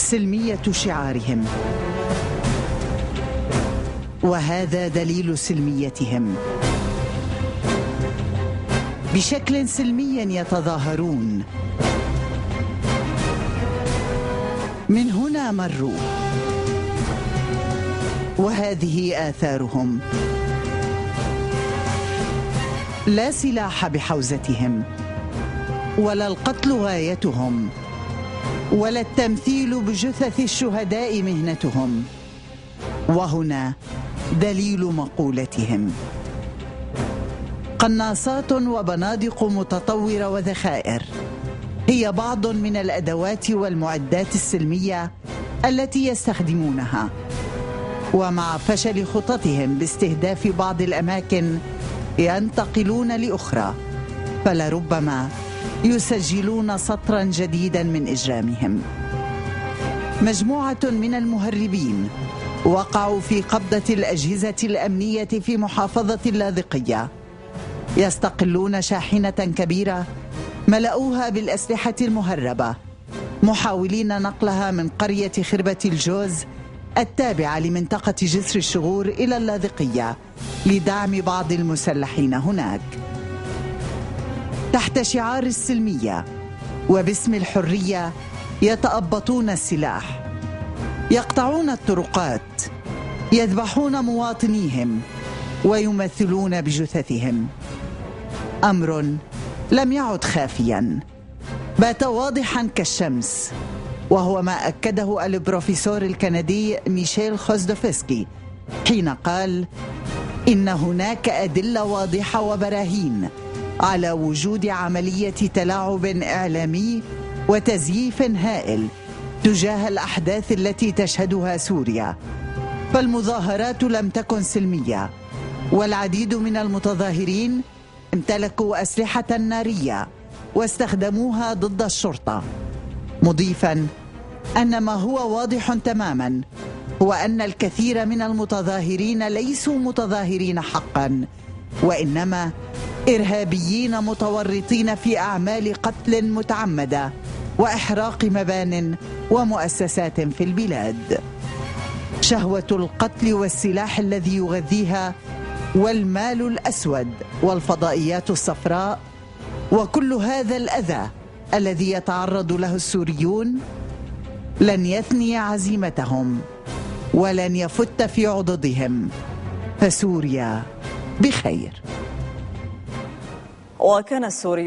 السلمية شعارهم، وهذا دليل سلميتهم. بشكل سلمي يتظاهرون. من هنا مروا، وهذه آثارهم. لا سلاح بحوزتهم، ولا القتل غايتهم، ولا التمثيل بجثث الشهداء مهنتهم. وهنا دليل مقولتهم: قناصات وبنادق متطورة وذخائر هي بعض من الأدوات والمعدات السلمية التي يستخدمونها. ومع فشل خططهم باستهداف بعض الأماكن ينتقلون لأخرى، فلربما يسجلون سطرا جديدا من إجرامهم. مجموعة من المهربين وقعوا في قبضة الأجهزة الأمنية في محافظة اللاذقية، يستقلون شاحنة كبيرة ملأوها بالأسلحة المهربة، محاولين نقلها من قرية خربة الجوز التابعة لمنطقة جسر الشغور إلى اللاذقية لدعم بعض المسلحين هناك. تحت شعار السلمية وباسم الحرية يتأبطون السلاح، يقطعون الطرقات، يذبحون مواطنيهم ويمثلون بجثثهم. أمر لم يعد خافيا، بات واضحا كالشمس، وهو ما أكده البروفيسور الكندي ميشيل خوزدوفسكي حين قال إن هناك أدلة واضحة وبراهين على وجود عملية تلاعب إعلامي وتزييف هائل تجاه الأحداث التي تشهدها سوريا. فالمظاهرات لم تكن سلمية، والعديد من المتظاهرين امتلكوا أسلحة نارية واستخدموها ضد الشرطة، مضيفا أن ما هو واضح تماما هو أن الكثير من المتظاهرين ليسوا متظاهرين حقا، وإنما إرهابيين متورطين في أعمال قتل متعمدة وإحراق مبان ومؤسسات في البلاد. شهوة القتل والسلاح الذي يغذيها، والمال الأسود والفضائيات الصفراء، وكل هذا الأذى الذي يتعرض له السوريون لن يثني عزيمتهم ولن يفت في عضدهم، فسوريا بخير. وكان السوريون